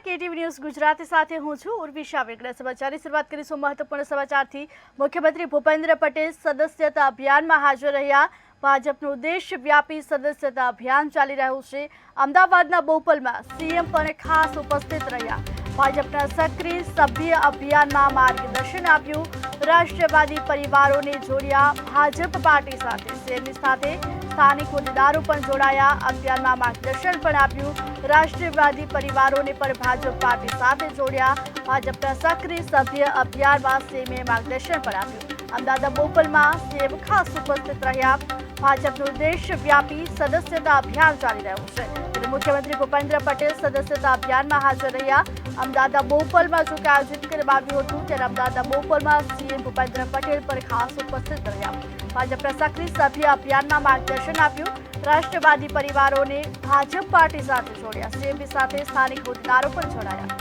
KTV news Gujarati સાથે હું છું ઉર્વિશા વેગડા। સમાચારની શરૂઆત કરીશું મહત્વપૂર્ણ સમાચારથી। મુખ્યમંત્રી ભૂપેન્દ્ર પટેલ સદસ્યતા અભિયાનમાં હાજર રહ્યા। ભાજપનું દેશવ્યાપી સદસ્યતા અભિયાન ચાલી રહ્યું છે। અમદાવાદના બોપલમાં સીએમ પણ ખાસ ઉપસ્થિત રહ્યા। ભાજપના સક્રિય સભ્ય અભિયાનમાં માર્ગદર્શન આપ્યું। રાષ્ટ્રવાદી પરિવારોને જોડ્યા ભાજપ પાર્ટી સાથે। સીએમની સાથે સ્થાનિક હોદ્દેદારો પણ જોડાયા। અભિયાનમાં માર્ગદર્શન પણ આપ્યું। રાષ્ટ્રવાદી પરિવારોને પણ ભાજપ પાર્ટી સાથે જોડ્યા। ભાજપના સક્રિય સભ્ય અભિયાનમાં સીએમએ માર્ગદર્શન પણ આપ્યું। અમદાવાદ બોપલમાં સીએમ ખાસ ઉપસ્થિત રહ્યા। ભાજપનું દેશવ્યાપી સદસ્યતા અભિયાન ચાલી રહ્યું છે। ત્યારે મુખ્યમંત્રી ભૂપેન્દ્ર પટેલ સદસ્યતા અભિયાનમાં હાજર રહ્યા। અમદાવાદ બોપલમાં જો કે આયોજિત કરવામાં આવ્યું હતું, ત્યારે અમદાવાદ બોપલમાં સીએમ ભૂપેન્દ્ર પટેલ પર ખાસ ઉપસ્થિત રહ્યા। ભાજપના સક્રિય સભ્ય અભિયાનમાં માર્ગદર્શન આપ્યું। રાષ્ટ્રવાદી પરિવારોને ભાજપ પાર્ટી સાથે જોડ્યા। સીએમની સાથે સ્થાનિક હોદ્દેદારો પણ જોડાયા।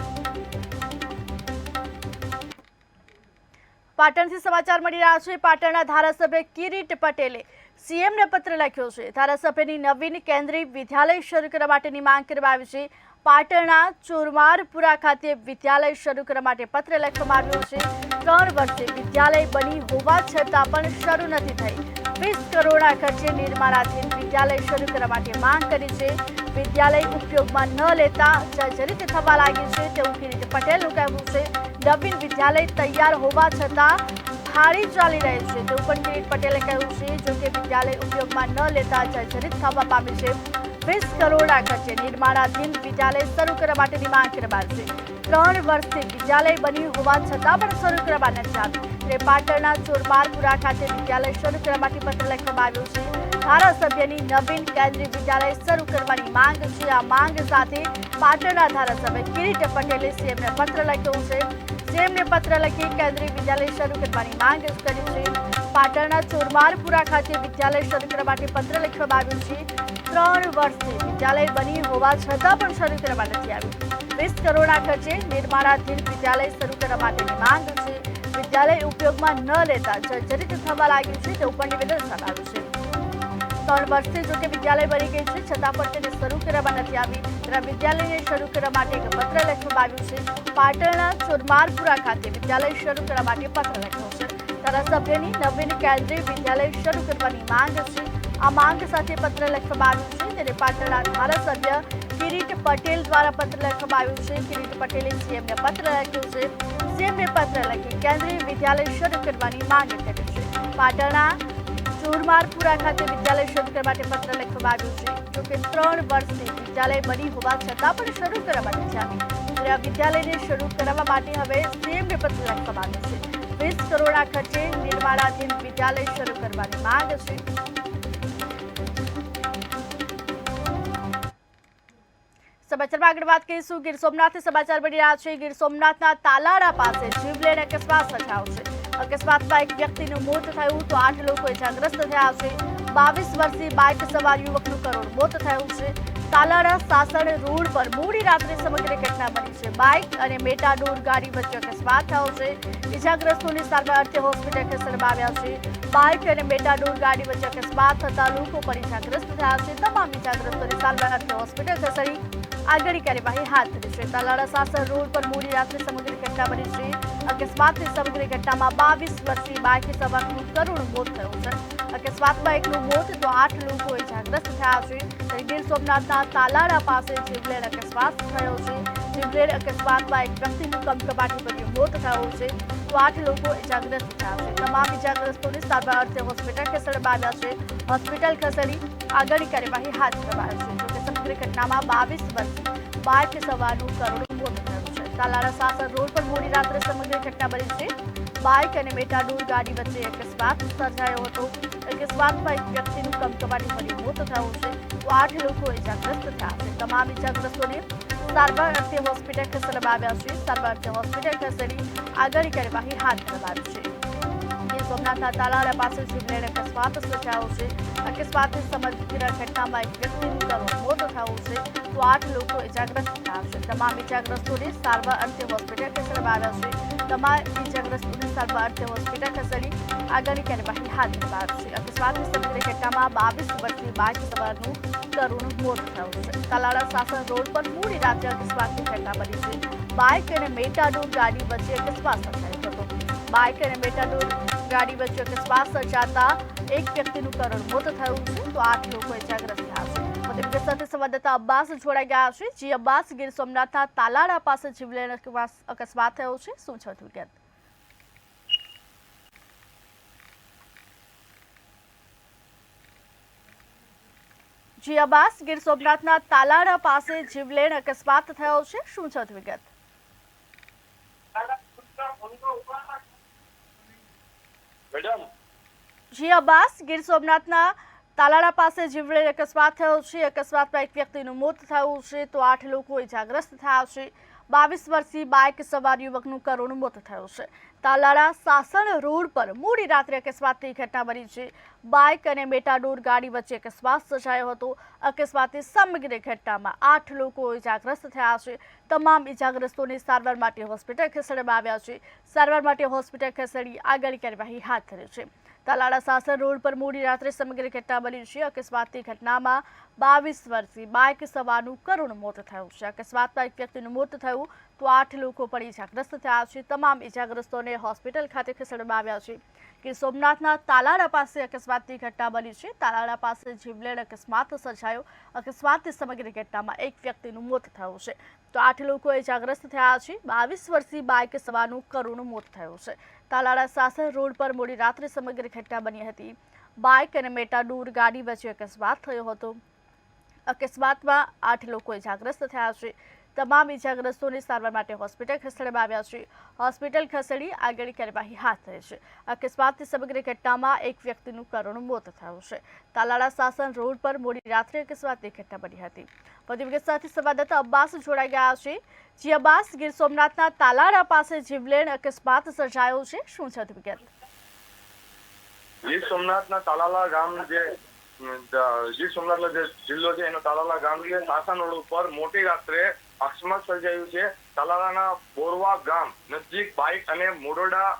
પાટણથી સમાચાર મળી રહ્યા છે। પાટણના ધારાસભ્ય કિરીટ પટેલે સીએમને પત્ર લખ્યો છે। ધારાસભ્યની નવીન કેન્દ્રીય વિદ્યાલય શરૂ કરવા માટેની માંગ કરવામાં આવી છે। પાટણના ચોરમારપુરા ખાતે વિદ્યાલય શરૂ કરવા માટે પત્ર લખવામાં આવ્યો છે। 3 વર્ષે વિદ્યાલય બની હોવા છતાં પણ શરૂ નથી થઈ। 20 કરોડના ખર્ચે નિર્માણાધીન વિદ્યાલય શરૂ કરવા માટે માંગ કરી છે। વિદ્યાલય ઉપયોગમાં ન લેતા જર્જરિત થવા લાગી છે તેવું કિરીટ પટેલનું કહેવું છે। નવીન વિદ્યાલય તૈયાર હોવા છતાં ભાડી ચાલી રહી છે તેવું પણ કિરીટ પટેલે કહ્યું છે। જો કે વિદ્યાલય ઉપયોગમાં ન લેતા જર્જરિત થવા પામી છે। 20 કરોડના ખર્ચે નિર્માણાધીન વિદ્યાલય શરૂ કરવા માટેની માંગ કરવામાં આવી છે। 3 વર્ષથી વિદ્યાલય બની હોવા છતાં પણ શરૂ કરવામાં નથી આવી। એટલે પાટણના ચોરમારપુરા ખાતે વિદ્યાલય શરૂ કરવા માટે પત્ર લખવામાં આવ્યો છે। ધારાસભ્યની નવીન કેન્દ્રીય વિદ્યાલય શરૂ કરવાની માંગ છે। આ માંગ સાથે પાટણના ધારાસભ્ય કિરીટ પટેલે સીએમને પત્ર લખ્યો છે। સીએમને પત્ર લખી કેન્દ્રીય વિદ્યાલય શરૂ કરવાની માંગ કરી છે। પાટણના ચોરમારપુરા ખાતે વિદ્યાલય શરૂ કરવા માટે પત્ર લખવામાં આવ્યું છે। 3 વર્ષથી વિદ્યાલય બની હોવા છતાં પણ શરૂ કરવા નથી આવ્યું। 20 કરોડના ખર્ચે નિર્માણાધીન વિદ્યાલય શરૂ કરવા માટેની માંગ છે। વિદ્યાલય ઉપયોગમાં ન લેતા જર્જરિત થવા લાગ્યું છે તેવું પણ નિવેદન કરાયું છે। 3 વર્ષથી જો કે વિદ્યાલય બની ગઈ છે છતાં પણ તેને શરૂ કરવામાં નથી આવી। ત્યારે વિદ્યાલયને શરૂ કરવા માટે એક પત્ર લખવામાં આવ્યું છે। પાટણના ચોરમારપુરા ખાતે વિદ્યાલય શરૂ કરવા માટે પત્ર લખ્યો છે। ધારાસભ્યની નવીન કેન્દ્રીય વિદ્યાલય શરૂ કરવાની માંગ છે। આ માંગ સાથે પત્ર લખવામાં આવ્યું છે। ત્યારે પાટણના ધારાસભ્ય કિરીટ પટેલ દ્વારા પત્ર લખવામાં આવ્યું છે। કિરીટ પટેલે સીએમને પત્ર લખ્યો છે। સીએમને પત્ર લખી કેન્દ્રીય વિદ્યાલય શરૂ કરવાની માંગ કરી છે। પાટણના ચોરમારપુરા ખાતે વિદ્યાલય શરૂ કરવા માટે પત્ર લખવામાં આવ્યું છે। જોકે 3 વર્ષથી વિદ્યાલય બની હોવા છતાં પણ શરૂ કરવામાં નથી આવી। ત્યારે આ વિદ્યાલયને શરૂ કરવા માટે હવે સીએમને પત્ર લખવામાં આવ્યો છે। 20 કરોડના ખર્ચે નિર્માણાધીન વિદ્યાલય શરૂ કરવાની માંગ છે। સમાચારમાં આગળ વાત કરીશું। ગીર સોમનાથથી સમાચાર મળી રહ્યા છે। ગીર સોમનાથના તાલાળા પાસે જીવલેણ અકસ્માત સર્જાયો છે। અકસ્માતમાં એક વ્યક્તિનું મોત થયું તો 8 લોકો ઇજાગ્રસ્ત થયા છે। 22 વર્ષીય બાઇક સવાર યુવકનું કરુણ મોત થયું છે। તાલાળા સાસણ રોડ પર મોડી રાત્રે સમગ્ર ઘટના બની છે। બાઇક અને મેટાડોર ગાડી વચ્ચે અકસ્માત થયો છે। ઇજાગ્રસ્તોને સારવાર અર્થે હોસ્પિટલ ખસેડવામાં આવ્યા છે। બાઇક અને મેટાડોર ગાડી વચ્ચે અકસ્માત થતા લોકો પણ ઇજાગ્રસ્ત થયા છે। તમામ ઇજાગ્રસ્તોને સારવાર અર્થે હોસ્પિટલ ખસેડી આગળની કાર્યવાહી હાથ ધરી છે। તાલાળા સાસણ રોડ પર મોડી રાત્રે સમગ્ર ઘટના બની છે। અકસ્માતની સમગ્ર ઘટનામાં 22 વર્ષીય બાઇક સવારનું કરુણ મોત થયું છે। અકસ્માતમાં એકનું મોત તો 8 લોકો ઇજાગ્રસ્ત થયા છે। ગીર સોમનાથના તાલાળા પાસે જીવલેણ અકસ્માત થયો છે। જીવલેણ અકસ્માતમાં એક વ્યક્તિનું કમકમાટીભર્યું મોત થયું છે તો 8 લોકો ઇજાગ્રસ્ત થયા છે। તમામ ઇજાગ્રસ્તોને સારવાર અર્થે હોસ્પિટલ ખસેડવામાં આવ્યા છે। હોસ્પિટલ ખસેડી આગળની કાર્યવાહી હાથ ધરવામાં આવી છે। જોકે સમગ્ર ઘટનામાં 22 વર્ષ બાઇક સવારનું કરુણ મોત થયું છે। તાલાળા સાસણ રોડ પર મોડી રાત્રે સમગ્ર ઘટના બની છે। બાઇક અને મેટાડોર ગાડી વચ્ચે અકસ્માત સર્જાયો હતો। અકસ્માતમાં એક વ્યક્તિનું કમકમાટીભર્યું મોત થયું છે તો 8 લોકો ઇજાગ્રસ્ત થયા છે। તમામ ઇજાગ્રસ્તોને સારવાર અર્થે હોસ્પિટલ ખસેડવામાં આવ્યા છે। સારવાર અર્થે હોસ્પિટલ ખસેડી આગળની કાર્યવાહી હાથ ધરવામાં આવી છે। ગીર સોમનાથના તાલાળા પાસે જીવલેણ અકસ્માત સર્જાયો છે. અકસ્માતની સમગ્ર ઘટનામાં એક વ્યક્તિનું કરુણ મોત થયું છે તો 8 લોકો ઇજાગ્રસ્ત થયા છે. તમામ ઇજાગ્રસ્તોને સારવાર અર્થે હોસ્પિટલ ખસેડવામાં આવ્યા છે. તમામ ઇજાગ્રસ્તોને સારવાર અર્થે હોસ્પિટલ ખસેડી આગળની કાર્યવાહી હાથ ધરવામાં આવી છે. અકસ્માતની સમગ્ર ઘટનામાં 22 વર્ષની બાઇક સવારનું કરુણ મોત થયું છે. તાલાળા સાસણ રોડ પર મોડી રાત્રે અકસ્માતની ઘટના બની છે. બાઇક અને મેટાડોર ગાડી વચ્ચે અકસ્માત સર્જાયો હતો. બાઇક અને મેટાડોર ગાડી વચ્ચે અકસ્માત સર્જાતા એક વ્યક્તિનું કરુણ મોત થયું છે તો 8 લોકો ઇજાગ્રસ્ત થયા છે. વધુ વિગત સાથે સંવાદદાતા અબ્બાસ જોડાઈ ગયા છે. જી અબ્બાસ, ગીર સોમનાથના તાલાળા પાસે જીવલેણ અકસ્માત થયો છે, શું છે વિગત? જી અબ્બાસ, ગીર સોમનાથના તાલાળા પાસે જીવલેણ અકસ્માત થયો છે, શું છે વિગત? જી અબ્બાસ, ગીર સોમનાથના તાલાળા પાસે જીવલેણ અકસ્માત થયો છે. અકસ્માતમાં એક વ્યક્તિનું મોત થયું છે તો 8 લોકો ઇજાગ્રસ્ત થયા છે. 22 વર્ષીય બાઇક સવાર યુવકનું કરુણ મોત થયું છે. તાલાળા સાસણ રોડ પર મોડી રાત્રે અકસ્માતની ઘટના બની છે. બાઇક અને મેટાડોર ગાડી વચ્ચે અકસ્માત સર્જાયો હતો. અકસ્માતની સમગ્ર ઘટનામાં 8 લોકો ઇજાગ્રસ્ત થયા છે. તમામ ઇજાગ્રસ્તોને સારવાર માટે હોસ્પિટલ ખસેડવામાં આવ્યા છે. સારવાર માટે હોસ્પિટલ ખસેડી આગળની કાર્યવાહી હાથ ધરી છે. તાલાળા સાસણ રોડ પર મોડી રાત્રે સમગ્ર ઘટના બની છે. અકસ્માતની ઘટનામાં 22 વર્ષીય બાઇક સવારનું કરુણ મોત થયું છે. અકસ્માતમાં એક વ્યક્તિનું મોત થયું તો 8 લોકો પણ ઇજાગ્રસ્ત થયા છે. તમામ ઇજાગ્રસ્તોને હોસ્પિટલ ખાતે ખસેડવામાં આવ્યા છે. ગીર સોમનાથના તાલાળા પાસે અકસ્માતની ઘટના બની છે. તાલાળા પાસે જીવલેણ અકસ્માત સર્જાયો. અકસ્માતની સમગ્ર ઘટનામાં એક વ્યક્તિનું મોત થયું છે તો 8 લોકો ઇજાગ્રસ્ત થયા છે. 22 વર્ષીય બાઇક સવારનું કરુણ મોત થયું છે. તાલાળા સાસણ રોડ પર મોડી રાત્રે સમગ્ર ઘટના બની હતી. બાઇક અને મેટાડોર ગાડી વચ્ચે અકસ્માત થયો હતો. અકસ્માતમાં 8 લોકો ઇજાગ્રસ્ત થયા છે. તમામ ઇજાગ્રસ્તોને સારવાર માટે હોસ્પિટલ ખસેડવામાં આવ્યા છે. હોસ્પિટલ ખસેડી આગળની કાર્યવાહી હાથ ધરી છે. અકસ્માતની સમગ્ર ઘટનામાં એક વ્યક્તિનું કરુણ મોત થયું છે. તાલાળા સાસણ રોડ પર મોડી રાત્રે અકસ્માતની ઘટના બની હતી. વધુ વિગત સાથે સંવાદદાતા અબ્બાસ જોડાઈ ગયા છે. જી અબ્બાસ, ગીર સોમનાથના તાલાળા પાસે જીવલેણ અકસ્માત સર્જાયો છે, શું છે વિગત? ગીર સોમનાથના તાલાળા ગામ ગીર સોમનાથનો જે જિલ્લો છે એનો તાલાળા ગામ છે. સાસણ રોડ ઉપર મોટી રાત્રે અકસ્માત સર્જાયું છે. તાલાળાના બોરવા ગામ નજીક બાઇક અને મોડોડા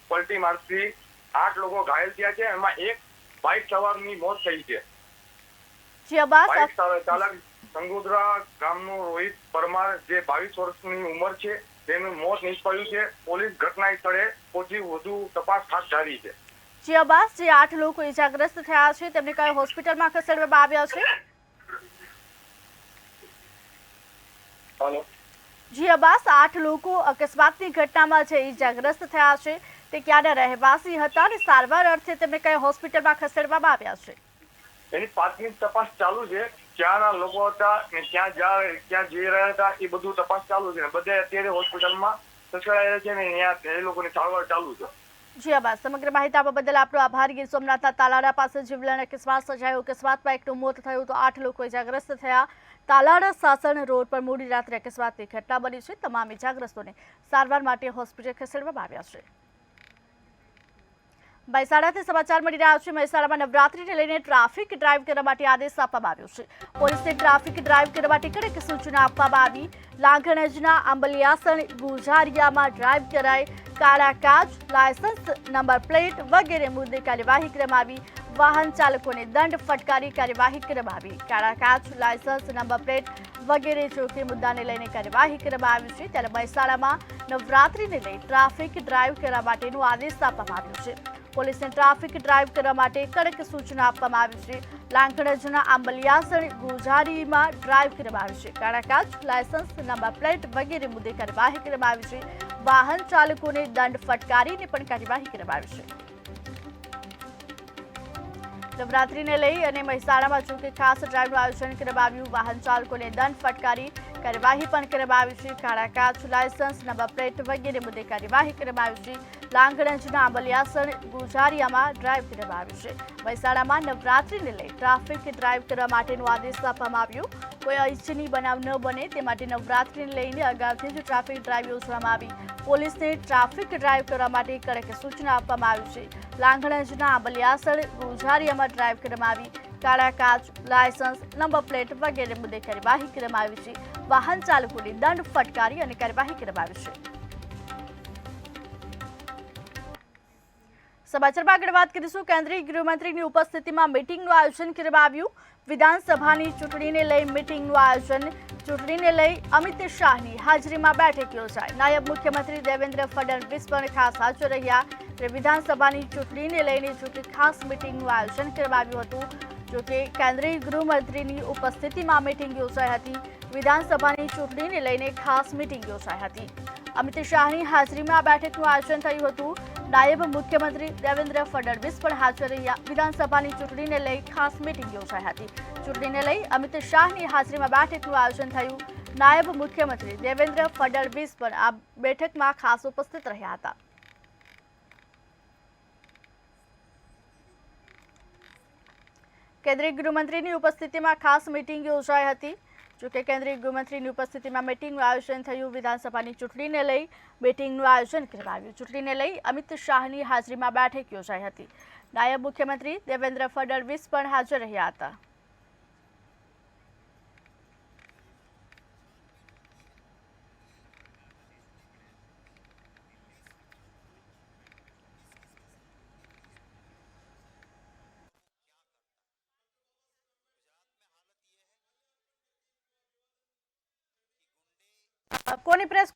પલટી મારતી 8 લોકો ઘાયલ થયા છે. એમાં એક બાઇક સવારની મોત થઈ છે. બાઇક ચાલક સંગોદરા ગામનો રોહિત પરમાર, જે 22 વર્ષની ઉંમર છે, તેનું મોત નિષ્પજ્યું છે. પોલીસ ઘટના સ્થળે પહોંચી વધુ તપાસ હાથ ધરી છે. જી અબ્બાસ, જે 8 લોકો ઇજાગ્રસ્ત થયા છે તેમને કઈ હોસ્પિટલમાં ખસેડવામાં આવ્યા છે? જી અબ્બાસ, 8 લોકો અકસ્માતની ઘટનામાં જે ઇજાગ્રસ્ત થયા છે તે ક્યાંના રહેવાસી હતા અને સારવાર અર્થે તેમને કઈ હોસ્પિટલમાં ખસેડવામાં આવ્યા છે? એની પ્રાથમિક તપાસ ચાલુ છે. ક્યાંના લોકો હતા ને ક્યાં જઈ રહ્યા હતા એ બધું તપાસ ચાલુ છે. બધે અત્યારે હોસ્પિટલમાં ખસેડાયા છે ને અહીંયા એ લોકોની સારવાર ચાલુ છે. જી અબ્બાસ, સમગ્ર માહિતી આપવા બદલ આપનો આભાર. ગીર સોમનાથના તાલાળા પાસે જીવલેણ અકસ્માત સર્જાયો. અકસ્માતમાં એકનું મોત થયું તો 8 લોકો ઇજાગ્રસ્ત થયા. તાલાળા સાસણ રોડ પર મોડી રાત્રે અકસ્માતની ઘટના બની છે. તમામ ઇજાગ્રસ્તોને સારવાર માટે હોસ્પિટલ ખસેડવામાં આવ્યા છે. મહેસાણાથી સમાચાર મળી રહ્યા છે. મહેસાણામાં નવરાત્રીને લઈને ટ્રાફિક ડ્રાઈવ કરવા માટે આદેશ આપવામાં આવ્યો છે. પોલીસને ટ્રાફિક ડ્રાઈવ કરવા માટે કડક સૂચના આપવામાં આવી. લાંઘણજના આંબલિયાસણ ગુજારિયામાં ડ્રાઈવ કરાય. કાળા કાચ, લાયસન્સ નંબર પ્લેટ વગેરે મુદ્દે કાર્યવાહી કરવામાં આવી. વાહન ચાલકોને દંડ ફટકારી કાર્યવાહી કરવામાં આવી. કાળા કાચ, લાયસન્સ નંબર પ્લેટ વગેરે જોકે મુદ્દાને લઈને કાર્યવાહી કરવામાં આવી છે. ત્યારે મહેસાણામાં નવરાત્રીને લઈ ટ્રાફિક ડ્રાઈવ કરવા માટેનો આદેશ આપવામાં આવ્યો છે. પોલીસને ટ્રાફિક ડ્રાઈવ કરવા માટે કડક સૂચના આપવામાં આવી છે. લાંકડજના આંબલિયાસણ ગુજારીમાં ડ્રાઈવ કરવામાં આવી છે. કાળા કાચ, લાયસન્સ નંબર પ્લેટ વગેરે મુદ્દે કાર્યવાહી કરવામાં આવી છે. વાહન ચાલકોને દંડ ફટકારીને પણ કાર્યવાહી કરવામાં આવી છે. નવરાત્રીને લઈ અને મહેસાણામાં જો કે ખાસ ડ્રાઈવનું આયોજન કરવામાં આવ્યું. વાહન ચાલકોને દંડ ફટકારી કાર્યવાહી પણ કરવામાં આવી છે. કાળા કાચ, લાયસન્સ નંબર પ્લેટ વગેરે મુદ્દે કાર્યવાહી કરવામાં આવી છે. લાંઘણજના આંબલિયાસણ ગુજારિયામાં ડ્રાઈવ કરવામાં આવ્યું છે. મહેસાણામાં નવરાત્રીને લઈ ટ્રાફિક ડ્રાઈવ કરવા માટેનો આદેશ આપવામાં આવ્યો. કોઈ અનિચ્છનીય બનાવ ન બને તે માટે નવરાત્રિને લઈને અગાઉથી જ ટ્રાફિક ડ્રાઈવ યોજવામાં આવી પોલીસને ટ્રાફિક ડ્રાઈવ કરવા માટે કડક સૂચના આપવામાં આવી છે લાંઘણજના બલિયાસર ગોઝારીયામાં ડ્રાઈવ કરવામાં આવી કાળા કાચ લાયસન્સ નંબર પ્લેટ વગેરે મુદ્દે કાર્યવાહી કરવામાં આવી છે વાહન ચાલકોને દંડ ફટકારી અને કાર્યવાહી કરવામાં આવી છે। સમાચારમાં આગળ વાત કરીશું કેન્દ્રીય ગૃહમંત્રીની ઉપસ્થિતિમાં મીટિંગનું આયોજન કરવામાં આવ્યું વિધાનસભાની ચૂંટણીને લઈ મીટિંગનું આયોજન ચૂંટણીને લઈ અમિત શાહની હાજરીમાં બેઠક યોજાઈ નાયબ મુખ્યમંત્રી દેવેન્દ્ર ફડણવીસ પણ ખાસ હાજર રહ્યા વિધાનસભાની ચૂંટણીને લઈને ખાસ મીટિંગનું આયોજન કરવામાં આવ્યું હતું જોકે કેન્દ્રીય ગૃહમંત્રીની ઉપસ્થિતિમાં મીટિંગ યોજાઈ હતી વિધાનસભાની ચૂંટણીને લઈને ખાસ મીટિંગ યોજાઈ હતી અમિત શાહની હાજરીમાં બેઠકનું આયોજન થયું હતું નાયબ મુખ્યમંત્રી દેવેન્દ્ર ફડણવીસ પણ હાજર રહ્યા વિધાનસભાની ચૂંટણીને લઈ ખાસ મીટિંગ યોજાઈ હતી ચૂંટણીને લઈ અમિત શાહની હાજરીમાં બેઠકનું આયોજન થયું નાયબ મુખ્યમંત્રી દેવેન્દ્ર ફડણવીસ પણ આ બેઠકમાં ખાસ ઉપસ્થિત રહ્યા હતા। કેન્દ્રીય ગૃહમંત્રીની ઉપસ્થિતિમાં ખાસ મીટિંગ યોજાઈ હતી જોકે કેન્દ્રીય ગૃહમંત્રીની ઉપસ્થિતિમાં મીટિંગનું આયોજન થયું વિધાનસભાની ચૂંટણીને લઈ મીટિંગનું આયોજન કરવામાં આવ્યું ચૂંટણીને લઈ અમિત શાહની હાજરીમાં બેઠક યોજાઈ હતી નાયબ મુખ્યમંત્રી દેવેન્દ્ર ફડણવીસ પણ હાજર રહ્યા હતા। કોની પ્રેસ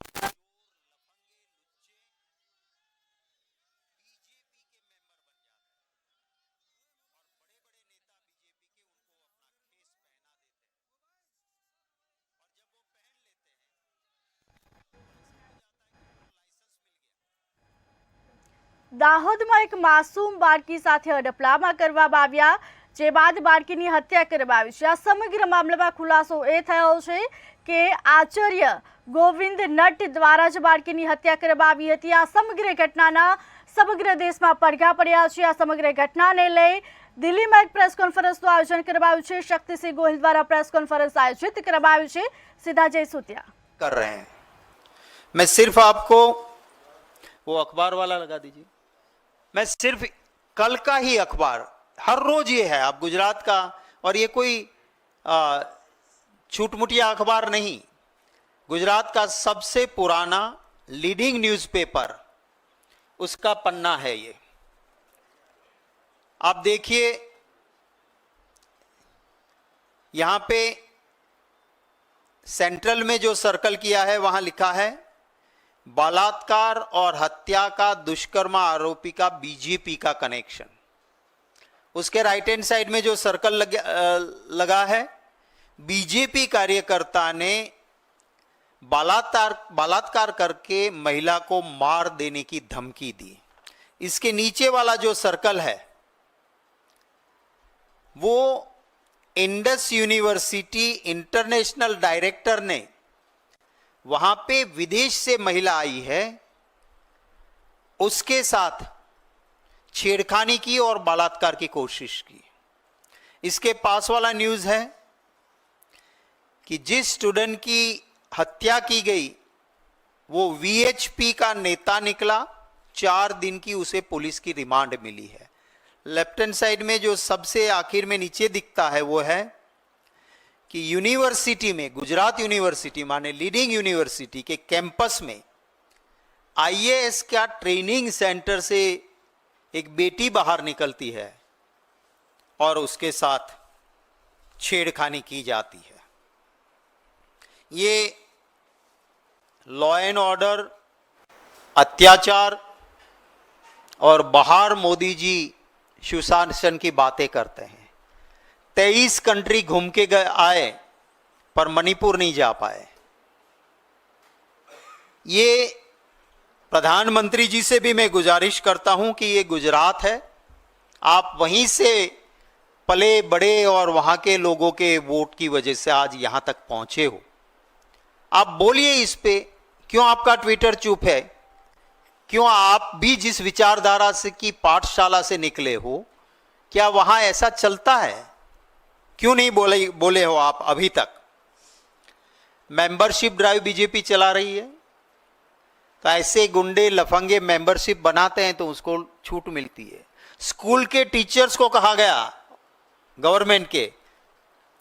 દાહોદમાં એક માસૂમ બાળકી સાથે અડપલામાં કરવામાં આવ્યા જે બાદ બાળકીની હત્યા કરવામાં આવી છે આ સમગ્ર મામલામાં ખુલાસો એ થયો છે કે આચાર્ય ગોવિંદ નટ દ્વારા જ બાળકીની હત્યા કરવામાં આવી હતી આ સમગ્ર ઘટનાના સમગ્ર દેશમાં પડઘા પડ્યા છે આ સમગ્ર ઘટનાને લઈ દિલ્હીમાં એક પ્રેસ કોન્ફરન્સનું આયોજન કરવામાં આવ્યું છે શક્તિસિંહ ગોહિલ દ્વારા પ્રેસ કોન્ફરન્સ આયોજિત કરવામાં આવ્યું છે સીધા જય સુતિया कर रहे हैं। मैं सिर्फ आपको वो अखबार वाला लगा दीजिए मैं सिर्फ कल का ही अखबार हर रोज ये है आप गुजरात का और ये कोई छूटमुटिया अखबार नहीं गुजरात का सबसे पुराना लीडिंग न्यूज़पेपर उसका पन्ना है ये आप देखिए यहां पे सेंट्रल में जो सर्कल किया है वहां लिखा है बलात्कार और हत्या का दुष्कर्म आरोपी का बीजेपी का कनेक्शन उसके राइट हैंड साइड में जो सर्कल लगा है बीजेपी कार्यकर्ता ने बलात्कार करके महिला को मार देने की धमकी दी इसके नीचे वाला जो सर्कल है वो इंडस यूनिवर्सिटी इंटरनेशनल डायरेक्टर ने वहां पे विदेश से महिला आई है उसके साथ छेड़खानी की और बलात्कार की कोशिश की इसके पास वाला न्यूज है कि जिस स्टूडेंट की हत्या की गई वो वीएचपी का नेता निकला 4 दिन की उसे पुलिस की रिमांड मिली है लेफ्ट हैंड साइड में जो सबसे आखिर में नीचे दिखता है वो है कि यूनिवर्सिटी में गुजरात यूनिवर्सिटी माने लीडिंग यूनिवर्सिटी के कैंपस में आईएएस का ट्रेनिंग सेंटर से एक बेटी बाहर निकलती है और उसके साथ छेड़खानी की जाती है ये लॉ एंड ऑर्डर अत्याचार और बाहर मोदी जी सुशासन की बातें करते हैं 23 कंट्री घूम के आए पर मणिपुर नहीं जा पाए ये प्रधानमंत्री जी से भी मैं गुजारिश करता हूं कि ये गुजरात है आप वहीं से पले बड़े और वहां के लोगों के वोट की वजह से आज यहां तक पहुंचे हो आप बोलिए इस पे क्यों आपका ट्विटर चुप है क्यों आप भी जिस विचारधारा से की पाठशाला से निकले हो क्या वहां ऐसा चलता है क्यों नहीं बोले हो आप अभी तक मेंबरशिप ड्राइव बीजेपी चला रही है, तो ऐसे गुंडे लफंगे मेंबरशिप बनाते हैं तो उसको छूट मिलती है। स्कूल के टीचर्स को कहा गया, गवर्नमेंट के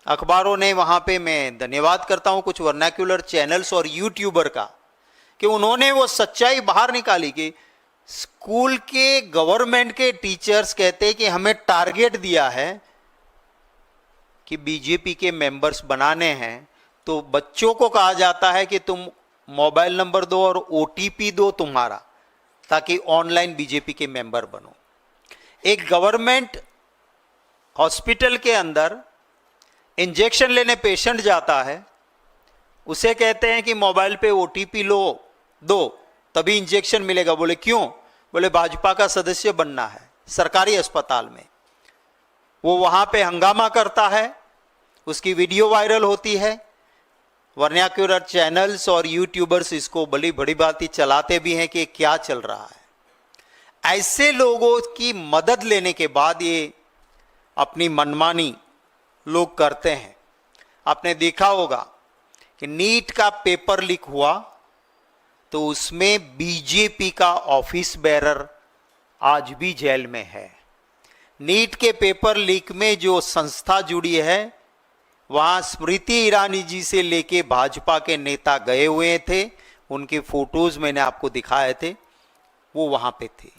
अखबारों ने, वहां पे मैं धन्यवाद करता हूं कुछ वर्नाक्युलर चैनल्स और यूट्यूबर का, कि उन्होंने वो सच्चाई बाहर निकाली कि स्कूल के गवर्नमेंट के टीचर्स कहते हैं कि हमें टारगेट दिया है कि बीजेपी के मेंबर्स बनाने हैं, तो बच्चों को कहा जाता है कि तुम मोबाइल नंबर दो और ओटीपी दो तुम्हारा, ताकि ऑनलाइन बीजेपी के मेंबर बनो। एक गवर्नमेंट हॉस्पिटल के अंदर इंजेक्शन लेने पेशेंट जाता है, उसे कहते हैं कि मोबाइल पे ओटीपी लो दो तभी इंजेक्शन मिलेगा। बोले क्यों? बोले भाजपा का सदस्य बनना है। सरकारी अस्पताल में वो वहां पे हंगामा करता है, उसकी वीडियो वायरल होती है, वर्नाक्युलर चैनल्स और यूट्यूबर्स इसको बड़ी बड़ी बात चलाते भी हैं कि क्या चल रहा है। ऐसे लोगों की मदद लेने के बाद ये अपनी मनमानी लोग करते हैं। आपने देखा होगा कि नीट का पेपर लीक हुआ तो उसमें बीजेपी का ऑफिस बेरर आज भी जेल में है। नीट के पेपर लीक में जो संस्था जुड़ी है, वहां स्मृति ईरानी जी से लेके भाजपा के नेता गए हुए थे, उनके फोटोज मैंने आपको दिखाए थे, वो वहां पे थे।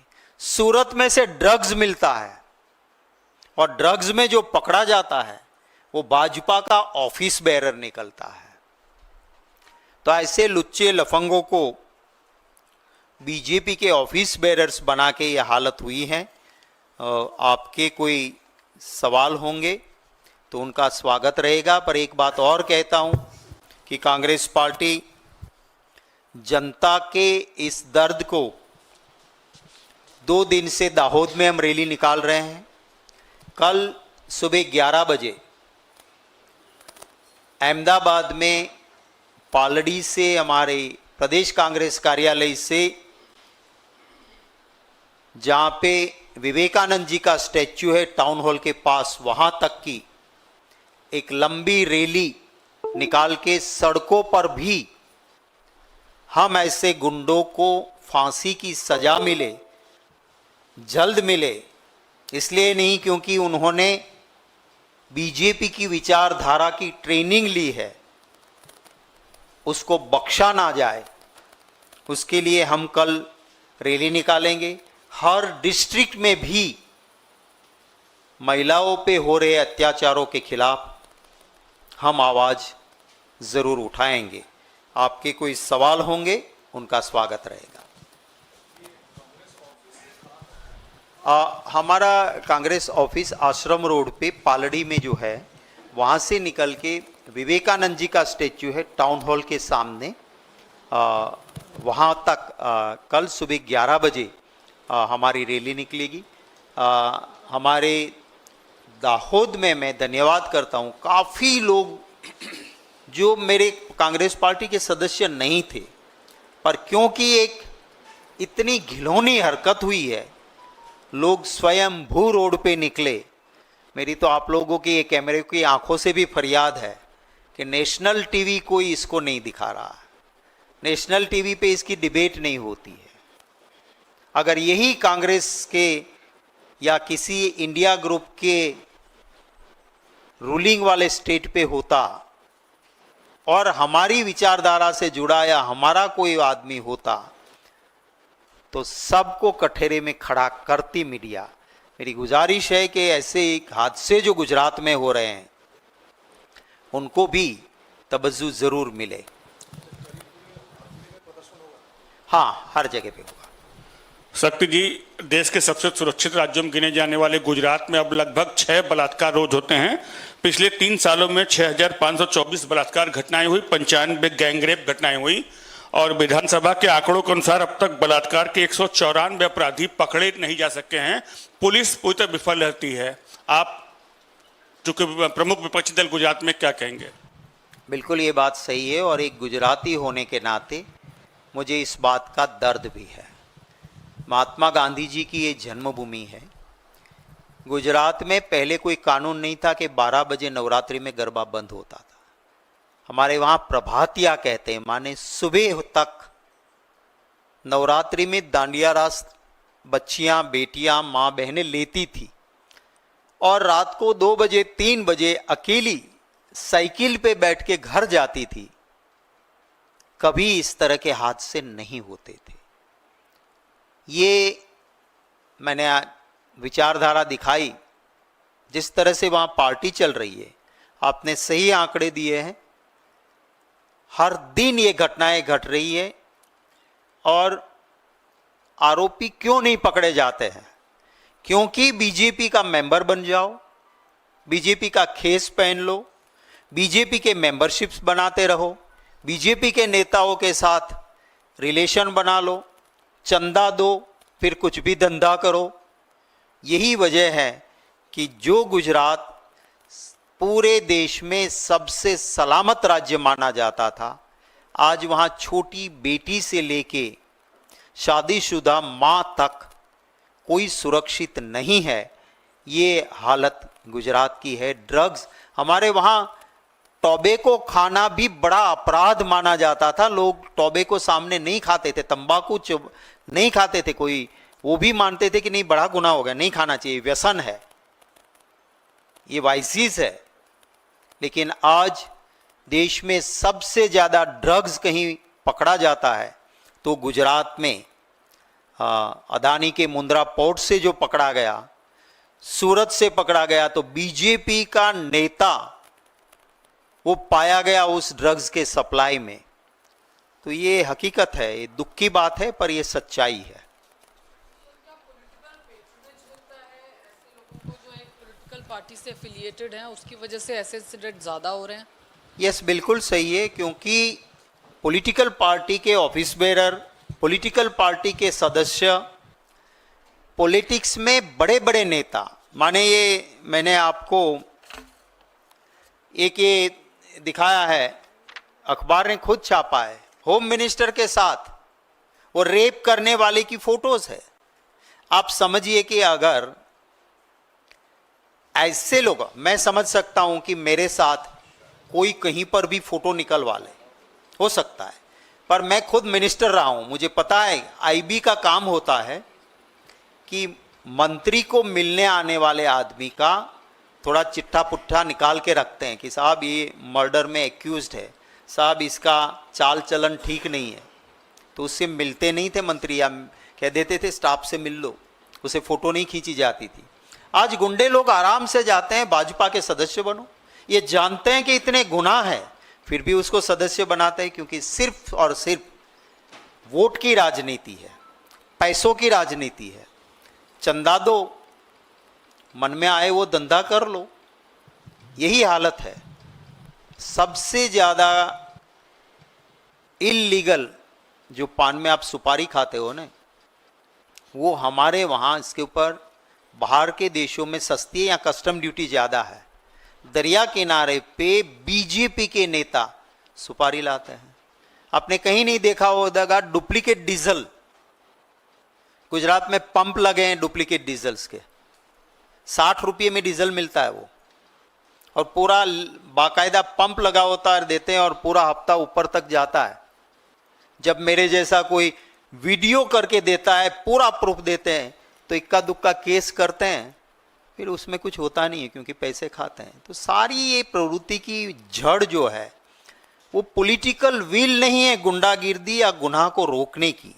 सूरत में से ड्रग्स मिलता है और ड्रग्स में जो पकड़ा जाता है वो भाजपा का ऑफिस बेरर निकलता है। तो ऐसे लुच्चे लफंगों को बीजेपी के ऑफिस बेरर्स बना के ये हालत हुई है। आपके कोई सवाल होंगे तो उनका स्वागत रहेगा, पर एक बात और कहता हूं कि कांग्रेस पार्टी जनता के इस दर्द को 2 दिन से दाहोद में हम रैली निकाल रहे हैं। कल सुबह 11 बजे अहमदाबाद में पालड़ी से, हमारे प्रदेश कांग्रेस कार्यालय से, जहां पे विवेकानंद जी का स्टैच्यू है टाउन हॉल के पास, वहां तक की एक लंबी रैली निकाल के सड़कों पर भी हम ऐसे गुंडों को फांसी की सजा मिले, जल्द मिले, इसलिए नहीं क्योंकि उन्होंने बीजेपी की विचारधारा की ट्रेनिंग ली है, उसको बख्शा ना जाए, उसके लिए हम कल रैली निकालेंगे। हर डिस्ट्रिक्ट में भी महिलाओं पे हो रहे अत्याचारों के खिलाफ हम आवाज जरूर उठाएंगे। आपके कोई सवाल होंगे, उनका स्वागत रहेगा। हमारा कांग्रेस ऑफिस आश्रम रोड पे पालड़ी में जो है, वहाँ से निकल के विवेकानंद जी का स्टैच्यू है टाउन हॉल के सामने, वहाँ तक कल सुबह 11 बजे हमारी रैली निकलेगी। हमारे दाहोद में मैं धन्यवाद करता हूँ, काफ़ी लोग जो मेरे कांग्रेस पार्टी के सदस्य नहीं थे, पर क्योंकि एक इतनी घिनौनी हरकत हुई है, लोग स्वयं भू रोड पे निकले। मेरी तो आप लोगों की, ये कैमरे की आंखों से भी फरियाद है कि नेशनल टीवी कोई इसको नहीं दिखा रहा, नेशनल टीवी पे इसकी डिबेट नहीं होती है। अगर यही कांग्रेस के या किसी इंडिया ग्रुप के रूलिंग वाले स्टेट पे होता और हमारी विचारधारा से जुड़ा या हमारा कोई आदमी होता, तो सबको कठेरे में खड़ा करती मीडिया। मेरी गुजारिश है कि ऐसे एक हादसे जो गुजरात में हो रहे हैं, उनको भी तवज्जो जरूर मिले। हाँ, हर जगह पे होगा। शक्ति जी, देश के सबसे सुरक्षित राज्यों में गिने जाने वाले गुजरात में अब लगभग 6 बलात्कार रोज होते हैं। पिछले 3 सालों में 6524 बलात्कार घटनाएं हुई, 95 गैंगरेप घटनाएं हुई और विधानसभा के आंकड़ों के अनुसार अब तक बलात्कार के 194 अपराधी पकड़े नहीं जा सके हैं। पुलिस पूरी तरह विफल रहती है। आप जो कि प्रमुख विपक्षी दल गुजरात में, क्या कहेंगे? बिल्कुल ये बात सही है, और एक गुजराती होने के नाते मुझे इस बात का दर्द भी है। महात्मा गांधी जी की ये जन्मभूमि है। गुजरात में पहले कोई कानून नहीं था कि 12 बजे नवरात्रि में गरबा बंद होता था। हमारे वहाँ प्रभातिया कहते हैं, माने सुबह तक नवरात्रि में दांडिया रास बच्चियाँ, बेटियाँ, माँ बहनें लेती थी और रात को 2 बजे 3 बजे अकेली साइकिल पे बैठ के घर जाती थी। कभी इस तरह के हादसे नहीं होते थे। ये मैंने विचारधारा दिखाई, जिस तरह से वहाँ पार्टी चल रही है, आपने सही आंकड़े दिए हैं। हर दिन ये घटनाएं घट रही है और आरोपी क्यों नहीं पकड़े जाते हैं? क्योंकि बीजेपी का मेंबर बन जाओ, बीजेपी का खेस पहन लो, बीजेपी के मेंबरशिप्स बनाते रहो, बीजेपी के नेताओं के साथ रिलेशन बना लो, चंदा दो, फिर कुछ भी धंधा करो। यही वजह है कि जो गुजरात पूरे देश में सबसे सलामत राज्य माना जाता था, आज वहाँ छोटी बेटी से लेके शादीशुदा माँ तक कोई सुरक्षित नहीं है। ये हालत गुजरात की है। ड्रग्स, हमारे वहाँ टोबैको खाना भी बड़ा अपराध माना जाता था। लोग टोबैको सामने नहीं खाते थे, तंबाकू नहीं खाते थे, कोई वो भी मानते थे कि नहीं बड़ा गुनाह हो गया, नहीं खाना चाहिए, व्यसन है, ये वाइसिस है। लेकिन आज देश में सबसे ज़्यादा ड्रग्स कहीं पकड़ा जाता है तो गुजरात में अदानी के मुंद्रा पोर्ट से जो पकड़ा गया, सूरत से पकड़ा गया, तो बीजेपी का नेता वो पाया गया उस ड्रग्स के सप्लाई में। तो ये हकीकत है, ये दुख की बात है, पर ये सच्चाई है। पार्टी से एफिलिएटेड हैं, उसकी वजह से ऐसे इंसिडेंट ज़्यादा हो रहे हैं। यस, बिल्कुल सही है, क्योंकि पॉलिटिकल पार्टी के ऑफिस बेरर, पॉलिटिकल पार्टी के सदस्य, पॉलिटिक्स में बड़े बड़े नेता, माने ये मैंने आपको एक ये दिखाया है, अखबार ने खुद छापा है, होम मिनिस्टर के साथ वो रेप करने वाले की फोटोज है। आप समझिए कि अगर ऐसे लोग, मैं समझ सकता हूं कि मेरे साथ कोई कहीं पर भी फोटो निकलवा ले, हो सकता है, पर मैं खुद मिनिस्टर रहा हूं, मुझे पता है आईबी का काम होता है कि मंत्री को मिलने आने वाले आदमी का थोड़ा चिट्ठा पुट्ठा निकाल के रखते हैं कि साहब ये मर्डर में एक्यूज्ड है, साहब इसका चाल चलन ठीक नहीं है, तो उससे मिलते नहीं थे मंत्री, या कह देते थे स्टाफ से मिल लो, उसे फोटो नहीं खींची जाती थी। आज गुंडे लोग आराम से जाते हैं, भाजपा के सदस्य बनो, ये जानते हैं कि इतने गुनाह हैं, फिर भी उसको सदस्य बनाते हैं, क्योंकि सिर्फ और सिर्फ वोट की राजनीति है, पैसों की राजनीति है। चंदा दो, मन में आए वो धंधा कर लो, यही हालत है। सबसे ज़्यादा इल्लीगल जो पान में आप सुपारी खाते हो ना, वो हमारे वहाँ इसके ऊपर बाहर के देशों में सस्ती है या कस्टम ड्यूटी ज़्यादा है। दरिया किनारे पे बीजेपी के नेता सुपारी लाते हैं। आपने कहीं नहीं देखा होगा डुप्लीकेट डीजल, गुजरात में पंप लगे हैं डुप्लीकेट डीजल्स के, 60 रुपये में डीजल मिलता है वो, और पूरा बाकायदा पंप लगा होता है, देते हैं और पूरा हफ्ता ऊपर तक जाता है। जब मेरे जैसा कोई वीडियो करके देता है, पूरा प्रूफ देते हैं, तो इक्का दुक्का केस करते हैं, फिर उसमें कुछ होता नहीं है क्योंकि पैसे खाते हैं। तो सारी ये प्रवृत्ति की जड़ जो है वो पॉलिटिकल विल नहीं है गुंडागिर्दी या गुनाह को रोकने की।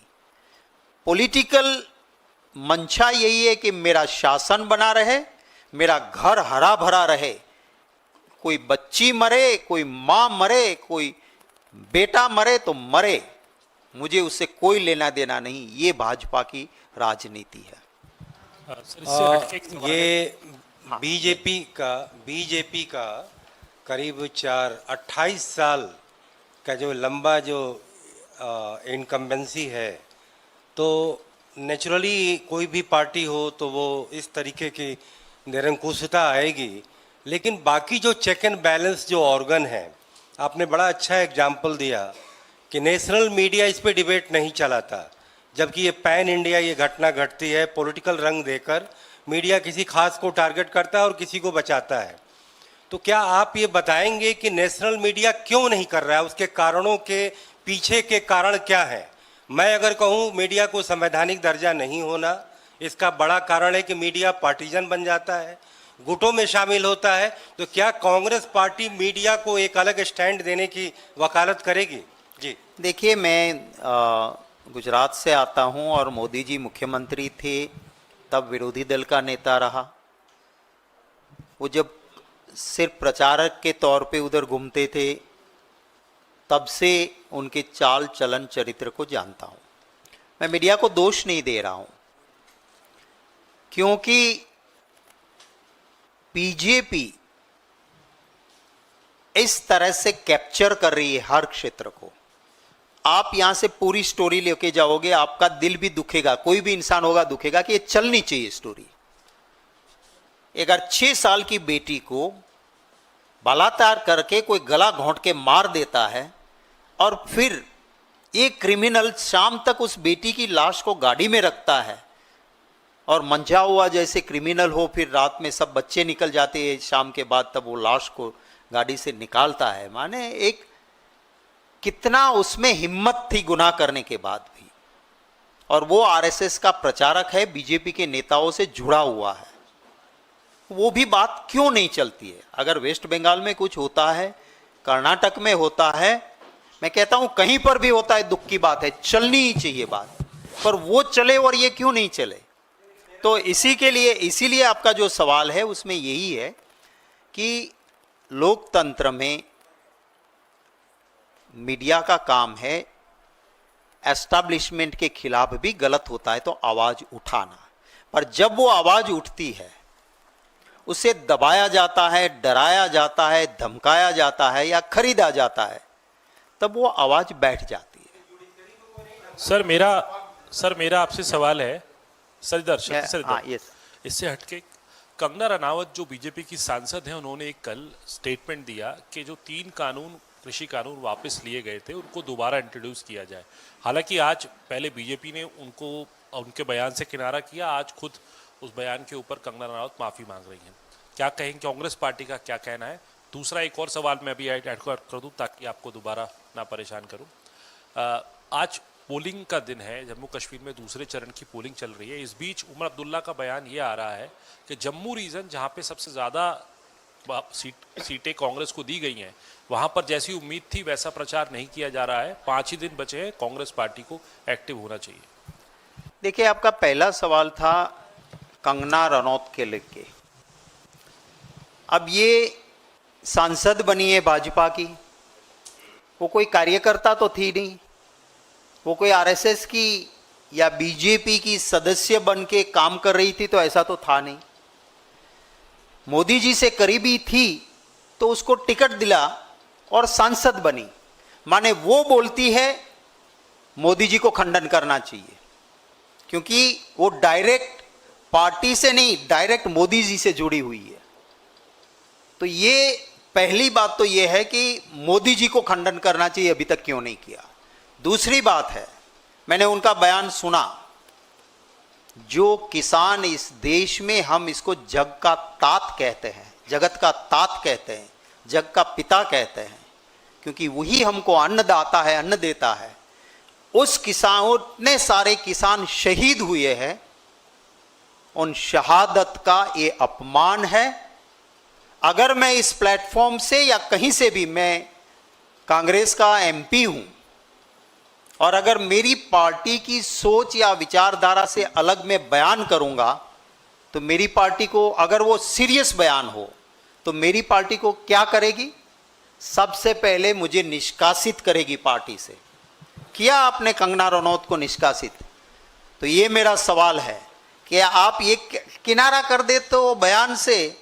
पॉलिटिकल मंशा यही है कि मेरा शासन बना रहे, मेरा घर हरा भरा रहे, कोई बच्ची मरे, कोई माँ मरे, कोई बेटा मरे तो मरे, मुझे उससे कोई लेना देना नहीं। ये भाजपा की राजनीति है। ये बीजेपी का करीब 28 साल का जो लंबा जो इनकम्बेंसी है, तो नेचुरली कोई भी पार्टी हो तो वो इस तरीके की निरंकुशता आएगी। लेकिन बाकी जो चेक एंड बैलेंस जो ऑर्गन है, आपने बड़ा अच्छा एग्जाम्पल दिया कि नेशनल मीडिया इस पे डिबेट नहीं चलाता, जबकि ये पैन इंडिया ये घटना घटती है, पॉलिटिकल रंग देकर मीडिया किसी खास को टारगेट करता है और किसी को बचाता है। तो क्या आप ये बताएंगे कि नेशनल मीडिया क्यों नहीं कर रहा है, उसके कारणों के पीछे के कारण क्या है? मैं अगर कहूँ मीडिया को संवैधानिक दर्जा नहीं होना, इसका बड़ा कारण है कि मीडिया पार्टीजन बन जाता है, गुटों में शामिल होता है। तो क्या कांग्रेस पार्टी मीडिया को एक अलग स्टैंड देने की वकालत करेगी? जी देखिए, मैं गुजरात से आता हूं और मोदी जी मुख्यमंत्री थे, तब विरोधी दल का नेता रहा। वो जब सिर्फ प्रचारक के तौर पे उधर घूमते थे, तब से उनके चाल चलन चरित्र को जानता हूं। मैं मीडिया को दोष नहीं दे रहा हूं, क्योंकि बीजेपी इस तरह से कैप्चर कर रही है हर क्षेत्र को। आप यहां से पूरी स्टोरी लेके जाओगे, आपका दिल भी दुखेगा, कोई भी इंसान होगा दुखेगा कि ये चलनी चाहिए स्टोरी। अगर 6 साल की बेटी को बलात्कार करके कोई गला घोंट के मार देता है और फिर एक क्रिमिनल शाम तक उस बेटी की लाश को गाड़ी में रखता है और मंझा हुआ जैसे क्रिमिनल हो, फिर रात में सब बच्चे निकल जाते हैं शाम के बाद, तब वो लाश को गाड़ी से निकालता है। माने एक कितना उसमें हिम्मत थी गुनाह करने के बाद भी। और वो आरएसएस का प्रचारक है, बीजेपी के नेताओं से जुड़ा हुआ है। वो भी बात क्यों नहीं चलती है? अगर वेस्ट बंगाल में कुछ होता है, कर्नाटक में होता है, मैं कहता हूं कहीं पर भी होता है, दुख की बात है, चलनी ही चाहिए बात, पर वो चले और ये क्यों नहीं चले? तो इसीलिए आपका जो सवाल है उसमें यही है कि लोकतंत्र में मीडिया का काम है एस्टैब्लिशमेंट के खिलाफ भी गलत होता है तो आवाज उठाना, पर जब वो आवाज उठती है उसे दबाया जाता है, डराया जाता है, धमकाया जाता है या खरीदा जाता है, तब वो आवाज बैठ जाती है। सर मेरा आपसे सवाल है सर, यस। इससे हटके कंगना रनावत जो बीजेपी की सांसद हैं, उन्होंने एक कल स्टेटमेंट दिया कि जो 3 कानून कृषि कानून वापस लिए गए थे उनको दोबारा इंट्रोड्यूस किया जाए। हालांकि आज पहले बीजेपी ने उनको उनके बयान से किनारा किया, आज खुद उस बयान के ऊपर कंगना रनावत माफ़ी मांग रही हैं। क्या कहेंगे, कांग्रेस पार्टी का क्या कहना है? दूसरा एक और सवाल मैं अभी ऐड कर दूं ताकि आपको दोबारा ना परेशान करूं। आज पोलिंग का दिन है, जम्मू कश्मीर में दूसरे चरण की पोलिंग चल रही है। इस बीच उमर अब्दुल्ला का बयान ये आ रहा है कि जम्मू रीजन जहाँ पे सबसे ज़्यादा सीटें कांग्रेस को दी गई हैं, वहाँ पर जैसी उम्मीद थी वैसा प्रचार नहीं किया जा रहा है। 5 ही दिन बचे हैं, कांग्रेस पार्टी को एक्टिव होना चाहिए। देखिए, आपका पहला सवाल था कंगना रनौत के लेके। अब ये सांसद बनी है भाजपा की, वो कोई कार्यकर्ता तो थी नहीं, वो कोई आरएसएस की या बीजेपी की सदस्य बन के काम कर रही थी तो ऐसा तो था नहीं। मोदी जी से करीबी थी तो उसको टिकट दिला और सांसद बनी। माने वो बोलती है मोदी जी को खंडन करना चाहिए, क्योंकि वो डायरेक्ट पार्टी से नहीं, डायरेक्ट मोदी जी से जुड़ी हुई है। तो ये पहली बात तो ये है कि मोदी जी को खंडन करना चाहिए, अभी तक क्यों नहीं किया। दूसरी बात है, मैंने उनका बयान सुना, जो किसान इस देश में, हम इसको जग का तात कहते हैं, जगत का तात कहते हैं, जग का पिता कहते हैं, क्योंकि वही हमको अन्नदाता है, अन्न देता है। उस किसान, उतने सारे किसान शहीद हुए हैं, उन शहादत का ये अपमान है। अगर मैं इस प्लेटफॉर्म से या कहीं से भी, मैं कांग्रेस का एमपी हूं, और अगर मेरी पार्टी की सोच या विचारधारा से अलग मैं बयान करूंगा तो मेरी पार्टी को, अगर वो सीरियस बयान हो तो मेरी पार्टी को क्या करेगी? सबसे पहले मुझे निष्कासित करेगी पार्टी से। किया आपने कंगना रनौत को निष्कासित? तो ये मेरा सवाल है कि आप ये किनारा कर देते हो बयान से,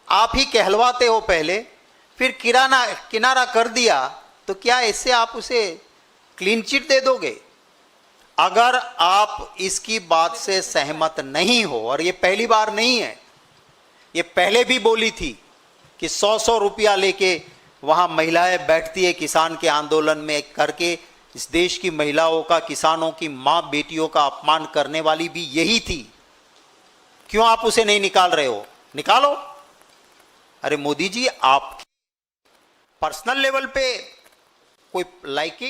आप ही कहलवाते हो पहले, फिर किनारा कर दिया तो क्या इससे आप उसे क्लीन चिट दे दोगे? अगर आप इसकी बात से सहमत नहीं हो, और ये पहली बार नहीं है, ये पहले भी बोली थी कि 100-100 रुपया लेके वहाँ महिलाएं बैठती है किसान के आंदोलन में करके, इस देश की महिलाओं का, किसानों की माँ बेटियों का अपमान करने वाली भी यही थी। क्यों आप उसे नहीं निकाल रहे हो? निकालो। अरे मोदी जी, आप पर्सनल लेवल पे कोई लाइकिंग